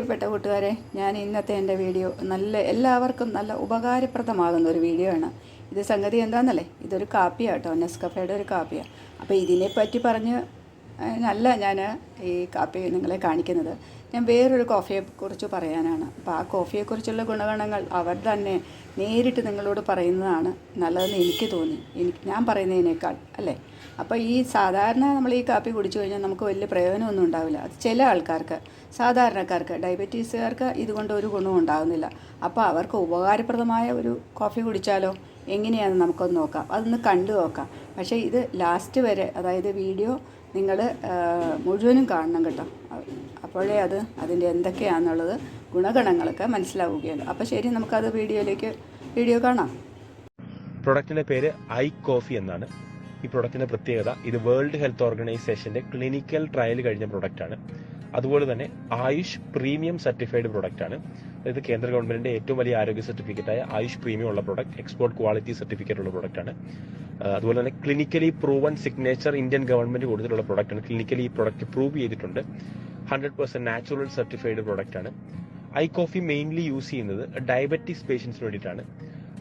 പ്രിയപ്പെട്ട കൂട്ടുകാരെ, ഞാൻ ഇന്നത്തെ എൻ്റെ വീഡിയോ എല്ലാവർക്കും നല്ല ഉപകാരപ്രദമാകുന്ന ഒരു വീഡിയോ ആണ്. ഇത് സംഗതി എന്താണെന്നല്ലേ, ഇതൊരു കാപ്പിയാണ് കേട്ടോ, നെസ്കഫേയുടെ ഒരു കാപ്പിയാണ്. അപ്പോൾ ഇതിനെപ്പറ്റി പറഞ്ഞ് അല്ല ഞാൻ ഈ കാപ്പി നിങ്ങളെ കാണിക്കുന്നത്. ഞാൻ വേറൊരു കോഫിയെക്കുറിച്ച് പറയാനാണ്. അപ്പോൾ ആ കോഫിയെക്കുറിച്ചുള്ള ഗുണഗണങ്ങൾ അവർ തന്നെ നേരിട്ട് നിങ്ങളോട് പറയുന്നതാണ് നല്ലതെന്ന് എനിക്ക് തോന്നി, ഞാൻ പറയുന്നതിനേക്കാൾ അല്ലേ. അപ്പോൾ ഈ സാധാരണ നമ്മൾ ഈ കാപ്പി കുടിച്ചു കഴിഞ്ഞാൽ നമുക്ക് വലിയ പ്രയോജനമൊന്നും ഉണ്ടാവില്ല. അത് ചില ആൾക്കാർക്ക്, സാധാരണക്കാർക്ക്, ഡയബറ്റീസുകാർക്ക് ഇതുകൊണ്ട് ഒരു ഗുണവും ഉണ്ടാകുന്നില്ല. അപ്പോൾ അവർക്ക് ഉപകാരപ്രദമായ ഒരു കോഫി കുടിച്ചാലോ, എങ്ങനെയാണെന്ന് നമുക്കൊന്ന് നോക്കാം, അതൊന്ന് കണ്ടു നോക്കാം. പക്ഷേ ഇത് ലാസ്റ്റ് വരെ, അതായത് വീഡിയോ നിങ്ങൾ മുഴുവനും കാണണം കേട്ടോ. അപ്പോഴേ അതിൻ്റെ എന്തൊക്കെയാണെന്നുള്ളത് ഗുണഗണങ്ങളൊക്കെ മനസ്സിലാവുകയുള്ളൂ. അപ്പോൾ ശരി, നമുക്കത് വീഡിയോ കാണാം. പ്രൊഡക്റ്റിൻ്റെ പേര് ഐ കോഫി എന്നാണ്. ഈ പ്രൊഡക്റ്റിൻ്റെ പ്രത്യേകത, ഇത് വേൾഡ് ഹെൽത്ത് ഓർഗനൈസേഷൻ്റെ ക്ലിനിക്കൽ ട്രയൽ കഴിഞ്ഞ പ്രൊഡക്റ്റാണ്. അതുപോലെ തന്നെ ആയുഷ് പ്രീമിയം സർട്ടിഫൈഡ് പ്രൊഡക്റ്റാണ്. അതായത് കേന്ദ്ര ഗവൺമെന്റിന്റെ ഏറ്റവും വലിയ ആരോഗ്യ സർട്ടിഫിക്കറ്റായ ആയുഷ് പ്രീമിയം ഉള്ള പ്രൊഡക്റ്റ്, എക്സ്പോർട്ട് ക്വാളിറ്റി സർട്ടിഫിക്കറ്റ് ഉള്ള പ്രൊഡക്റ്റാണ്. അതുപോലെ തന്നെ clinically proven signature Indian government കൊടുത്തിട്ടുള്ള പ്രൊഡക്റ്റാണ്. ക്ലിനിക്കലി ഈ പ്രൊഡക്റ്റ് പ്രൂവ് ചെയ്തിട്ടുണ്ട്. 100% നാച്ചുറൽ സർട്ടിഫൈഡ് പ്രൊഡക്റ്റാണ്. ഐ കോഫി മെയിൻലി യൂസ് ചെയ്യുന്നത് ഡയബറ്റിക്സ് പേഷ്യൻസിന് വേണ്ടിയിട്ടാണ്.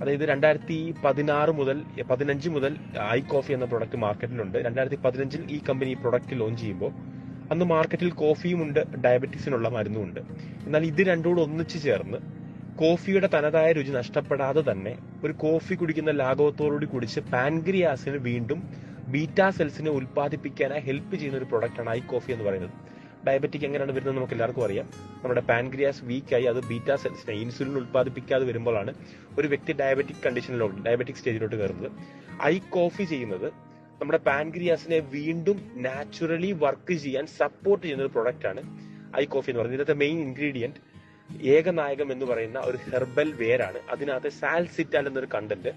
അതായത് 2015 മുതൽ ഐ കോഫി എന്ന പ്രൊഡക്റ്റ് മാർക്കറ്റിലുണ്ട്. 2015 ഈ കമ്പനി ഈ പ്രൊഡക്റ്റ് ലോഞ്ച് ചെയ്യുമ്പോൾ അന്ന് മാർക്കറ്റിൽ കോഫിയും ഉണ്ട്, ഡയബറ്റീസിനുള്ള മരുന്നുമുണ്ട്. എന്നാൽ ഇത് രണ്ടുകൂടെ ഒന്നിച്ചു ചേർന്ന് കോഫിയുടെ തനതായ രുചി നഷ്ടപ്പെടാതെ തന്നെ ഒരു കോഫി കുടിക്കുന്ന ലാഘവത്തോടുകൂടി കുടിച്ച് പാൻക്രിയാസിന് വീണ്ടും ബീറ്റാ സെൽസിനെ ഉൽപ്പാദിപ്പിക്കാനായി ഹെൽപ്പ് ചെയ്യുന്ന ഒരു പ്രൊഡക്റ്റാണ് ഐ കോഫി എന്ന് പറയുന്നത്. ഡയബറ്റിക് എങ്ങനെയാണ് വരുന്നത് നമുക്ക് എല്ലാവർക്കും അറിയാം. നമ്മുടെ പാൻക്രിയാസ് വീക്കായി അത് ബീറ്റാ സെൽസിനെ, ഇൻസുലിൻ ഉൽപ്പാദിപ്പിക്കാതെ വരുമ്പോഴാണ് ഒരു വ്യക്തി ഡയബറ്റിക് സ്റ്റേജിലോട്ട് കയറുന്നത്. ഐ കോഫി ചെയ്യുന്നത് നമ്മുടെ പാൻക്രിയാസിനെ വീണ്ടും നാച്ചുറലി വർക്ക് ചെയ്യാൻ സപ്പോർട്ട് ചെയ്യുന്ന ഒരു പ്രൊഡക്റ്റ് ആണ് ഐ കോഫി എന്ന് പറയുന്നത്. ഇതിന്റെ മെയിൻ ഇൻഗ്രീഡിയന്റ് ഏകനായകം എന്ന് പറയുന്ന ഒരു ഹെർബൽ വേരാണ്. അതിനകത്ത് സാൽസിറ്റാൽ എന്നൊരു content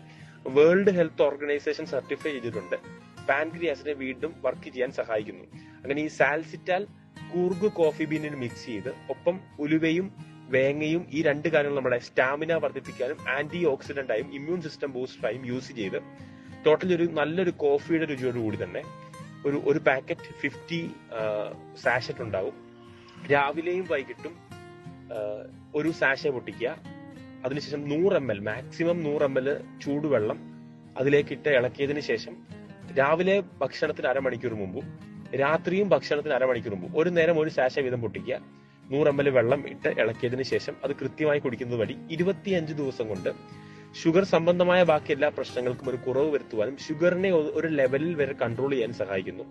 world health organisation certify ചെയ്തിട്ടുണ്ട്. പാൻക്രിയാസിനെ വീണ്ടും വർക്ക് ചെയ്യാൻ സഹായിക്കുന്നു. അങ്ങനെ ഈ സാൽസിറ്റാൽ കൂർഗ് കോഫി ബീനിൽ മിക്സ് ചെയ്ത് ഒപ്പം ഉലുവയും വേങ്ങയും ഈ രണ്ട് കാര്യങ്ങൾ നമ്മുടെ സ്റ്റാമിന വർദ്ധിപ്പിക്കാനും ആന്റി ഓക്സിഡന്റായും ഇമ്മ്യൂൺ സിസ്റ്റം ബൂസ്റ്ററായും യൂസ് ചെയ്ത് ടോട്ടലി ഒരു നല്ലൊരു കോഫിയുടെ രുചിയോട് കൂടി തന്നെ ഒരു പാക്കറ്റ് 50 സാഷറ്റ് ഉണ്ടാവും. രാവിലെയും വൈകിട്ടും ഒരു സാഷെ പൊട്ടിക്കുക. അതിനുശേഷം 100 ml, മാക്സിമം 100 ml ചൂടുവെള്ളം അതിലേക്കിട്ട് ഇളക്കിയതിനു ശേഷം രാവിലെ ഭക്ഷണത്തിന് അരമണിക്കൂർ മുമ്പും രാത്രിയും ഭക്ഷണത്തിന് അരമണിക്കൂർ മുമ്പും ഒരു നേരം ഒരു സാഷെ വീതം പൊട്ടിക്കുക. 100 ml വെള്ളം ഇട്ട് ഇളക്കിയതിനു ശേഷം അത് കൃത്യമായി കുടിക്കുന്നത് വഴി 25 ദിവസം കൊണ്ട് ഷുഗർ സംബന്ധമായ ബാക്കി എല്ലാ പ്രശ്നങ്ങൾക്കും ഒരു കുറവ് വരുത്തുവാനും ഷുഗറിനെ ഒരു ലെവലിൽ വരെ കൺട്രോൾ ചെയ്യാൻ സഹായിക്കുന്നു.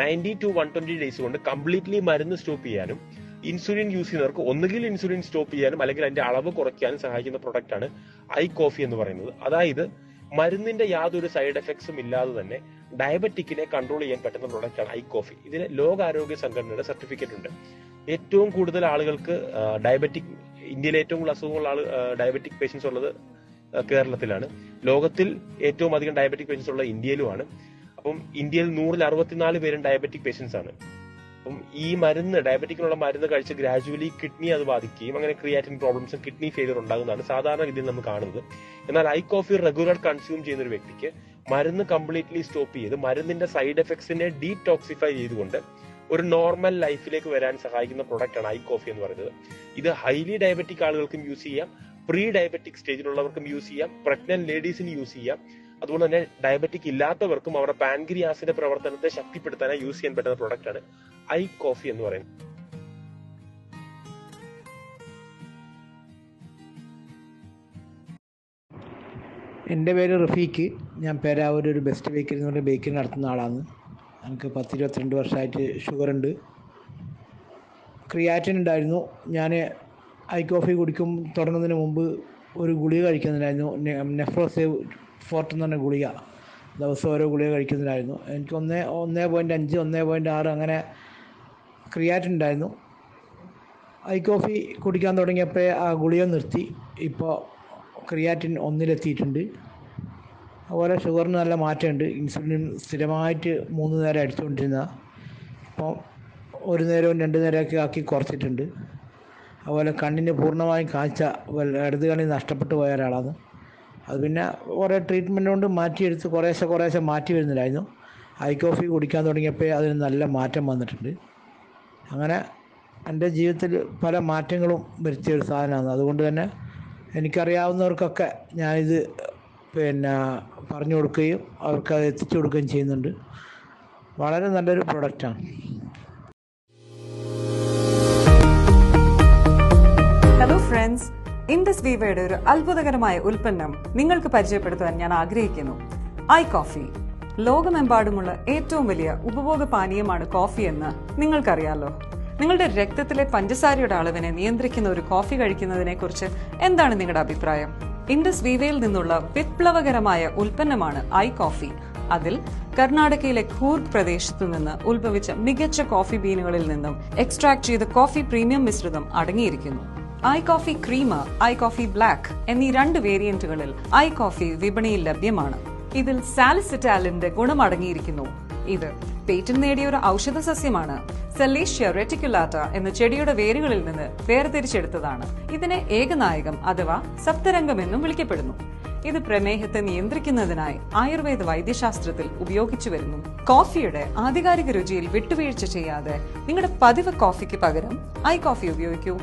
90 to 120 ഡേയ്സ് കൊണ്ട് കംപ്ലീറ്റ്ലി മരുന്ന് സ്റ്റോപ്പ് ചെയ്യാനും ഇൻസുലിൻ യൂസ് ചെയ്യുന്നവർക്ക് ഒന്നുകിൽ ഇൻസുലിൻ സ്റ്റോപ്പ് ചെയ്യാനും അല്ലെങ്കിൽ അതിന്റെ അളവ് കുറയ്ക്കാനും സഹായിക്കുന്ന പ്രൊഡക്റ്റാണ് ഐ കോഫി എന്ന് പറയുന്നത്. അതായത് മരുന്നിന്റെ യാതൊരു സൈഡ് എഫക്ട്സും ഇല്ലാതെ തന്നെ ഡയബറ്റിക്കിനെ കൺട്രോൾ ചെയ്യാൻ പറ്റുന്ന പ്രൊഡക്റ്റാണ് ഐ കോഫി. ഇതിന് ലോകാരോഗ്യ സംഘടനയുടെ സർട്ടിഫിക്കറ്റ് ഉണ്ട്. ഏറ്റവും കൂടുതൽ ആളുകൾക്ക് ഇന്ത്യയിലെ ഏറ്റവും കൂടുതൽ അസുഖമുള്ള ഡയബറ്റിക് പേഷ്യൻസ് ഉള്ളത് കേരളത്തിലാണ്. ലോകത്തിൽ ഏറ്റവും അധികം ഡയബറ്റിക് പേഷ്യൻസ് ഉള്ള ഇന്ത്യയിലുമാണ്. അപ്പം ഇന്ത്യയിൽ 164 പേരും ഡയബറ്റിക് പേഷ്യൻസ് ആണ്. അപ്പം ഈ ഡയബറ്റിക്കിനുള്ള മരുന്ന് കഴിച്ച് ഗ്രാജുവലി കിഡ്നി അത് ബാധിക്കുകയും അങ്ങനെ ക്രിയാറ്റിൻ പ്രോബ്ലംസും കിഡ്നി ഫെയിലിയർ ഉണ്ടാകുന്നതാണ് സാധാരണ രീതിയിൽ നമ്മൾ കാണുന്നത്. എന്നാൽ ഐ കോഫി റെഗുലർ കൺസ്യൂം ചെയ്യുന്ന ഒരു വ്യക്തിക്ക് മരുന്ന് കംപ്ലീറ്റ്ലി സ്റ്റോപ്പ് ചെയ്ത് മരുന്നിന്റെ സൈഡ് എഫക്ട്സിനെ ഡീടോക്സിഫൈ ചെയ്തുകൊണ്ട് ഒരു നോർമൽ ലൈഫിലേക്ക് വരാൻ സഹായിക്കുന്ന പ്രൊഡക്റ്റാണ് ഐ കോഫി എന്ന് പറയുന്നത്. ഇത് ഹൈലി ഡയബറ്റിക് ആളുകൾക്കും യൂസ് ചെയ്യാം, പ്രീ ഡയബറ്റിക് സ്റ്റേജിലുള്ളവർക്കും യൂസ് ചെയ്യാം, പ്രഗ്നന്റ് ലേഡീസിന് യൂസ് ചെയ്യാം. അതുപോലെ തന്നെ ഡയബറ്റിക് ഇല്ലാത്തവർക്കും അവരുടെ പാൻക്രിയാസിന്റെ പ്രവർത്തനത്തെ ശക്തിപ്പെടുത്താനായി യൂസ് ചെയ്യാൻ പറ്റുന്ന പ്രൊഡക്റ്റാണ് ഐ കോഫി എന്ന് പറയുന്നത്. എൻ്റെ പേര് റഫീഖ്. ഞാൻ പേരാവൂർ ഒരു ബെസ്റ്റ് ബേക്കറി എന്ന് പറഞ്ഞ ബേക്കറി നടത്തുന്ന ആളാണ്. എനിക്ക് 10-22 വർഷമായിട്ട് ഷുഗറുണ്ട്, ക്രിയാറ്റിൻ ഉണ്ടായിരുന്നു. ഞാൻ ഐ കോഫി തുടങ്ങുന്നതിന് മുമ്പ് ഒരു ഗുളിക കഴിക്കുന്നുണ്ടായിരുന്നു, നെഫ്രോസേവ് ഫോർട്ട് എന്ന് പറഞ്ഞ ഗുളിക. ദിവസം ഓരോ ഗുളിക കഴിക്കുന്നുണ്ടായിരുന്നു. എനിക്ക് 1.5, 1.6 അങ്ങനെ ക്രിയാറ്റിൻ ഉണ്ടായിരുന്നു. ഐ കോഫി കുടിക്കാൻ തുടങ്ങിയപ്പോൾ ആ ഗുളിക നിർത്തി. ഇപ്പോൾ ക്രിയാറ്റിൻ 1-ലെത്തിയിട്ടുണ്ട്. അതുപോലെ ഷുഗറിന് നല്ല മാറ്റമുണ്ട്. ഇൻസുലിൻ സ്ഥിരമായിട്ട് 3 നേരം അടിച്ചുകൊണ്ടിരുന്ന ഇപ്പോൾ 1 നേരവും 2 നേരമൊക്കെ ആക്കി കുറച്ചിട്ടുണ്ട്. അതുപോലെ കണ്ണിന് പൂർണ്ണമായും കാഴ്ച ഇടത് കണ്ണിൽ നഷ്ടപ്പെട്ടു പോയ ഒരാളാണ്. അത് പിന്നെ കുറേ ട്രീറ്റ്മെൻറ്റ് കൊണ്ട് മാറ്റിയെടുത്ത് കുറേശ്ശെ മാറ്റി വരുന്നില്ലായിരുന്നു. ഐ കോഫി കുടിക്കാൻ തുടങ്ങിയപ്പോൾ അതിന് നല്ല മാറ്റം വന്നിട്ടുണ്ട്. അങ്ങനെ എൻ്റെ ജീവിതത്തിൽ പല മാറ്റങ്ങളും വരുത്തിയൊരു സാധനമാണ്. അതുകൊണ്ട് തന്നെ എനിക്കറിയാവുന്നവർക്കൊക്കെ ഞാനിത് പറഞ്ഞു കൊടുക്കുകയും അവർക്കത് എത്തിച്ചു കൊടുക്കുകയും ചെയ്യുന്നുണ്ട്. വളരെ നല്ലൊരു പ്രൊഡക്റ്റാണ്. ഹലോ ഫ്രണ്ട്സ്, ഇൻഡസ് വീവയുടെ ഒരു അത്ഭുതകരമായ ഉൽപ്പന്നം നിങ്ങൾക്ക് പരിചയപ്പെടുത്താൻ ഞാൻ ആഗ്രഹിക്കുന്നു. iCoffee. ലോകമെമ്പാടുമുള്ള ഏറ്റവും വലിയ ഉപഭോഗ പാനീയമാണ് കോഫി എന്ന് നിങ്ങൾക്കറിയാലോ. നിങ്ങളുടെ രക്തത്തിലെ പഞ്ചസാരയുടെ അളവിനെ നിയന്ത്രിക്കുന്ന ഒരു കോഫി കഴിക്കുന്നതിനെ കുറിച്ച് എന്താണ് നിങ്ങളുടെ അഭിപ്രായം? ഇൻഡസ് വീവയിൽ നിന്നുള്ള വിപ്ലവകരമായ ഉൽപ്പന്നമാണ് iCoffee. അതിൽ കർണാടകയിലെ കൂർഗ് പ്രദേശത്തു നിന്ന് ഉത്ഭവിച്ച മികച്ച കോഫി ബീനുകളിൽ നിന്നും എക്സ്ട്രാക്ട് ചെയ്ത കോഫി പ്രീമിയം മിശ്രിതം അടങ്ങിയിരിക്കുന്നു. iCoffee ക്രീമർ, iCoffee ബ്ലാക്ക് എന്നീ 2 വേരിയന്റുകളിൽ iCoffee വിപണിയിൽ ലഭ്യമാണ്. ഇതിൽ സാലിസിറ്റാലിന്റെ ഗുണം അടങ്ങിയിരിക്കുന്നു. ഇത് പേറ്റന്റ് നേടിയ ഒരു ഔഷധ സസ്യമാണ്. സെലേഷ്യ റെറ്റിക്കുലാറ്റ എന്ന ചെടിയുടെ വേരുകളിൽ നിന്ന് വേർതിരിച്ചെടുത്തതാണ്. ഇതിനെ ഏകനായകം അഥവാ സപ്തരംഗം എന്നും വിളിക്കപ്പെടുന്നു. ഇത് പ്രമേഹത്തെ നിയന്ത്രിക്കുന്നതിനായി ആയുർവേദ വൈദ്യശാസ്ത്രത്തിൽ ഉപയോഗിച്ചു വരുന്നു. കോഫിയുടെ ആധികാരിക രുചിയിൽ വിട്ടുവീഴ്ച ചെയ്യാതെ നിങ്ങളുടെ പതിവ് കോഫിക്ക് പകരം iCoffee ഉപയോഗിക്കൂ.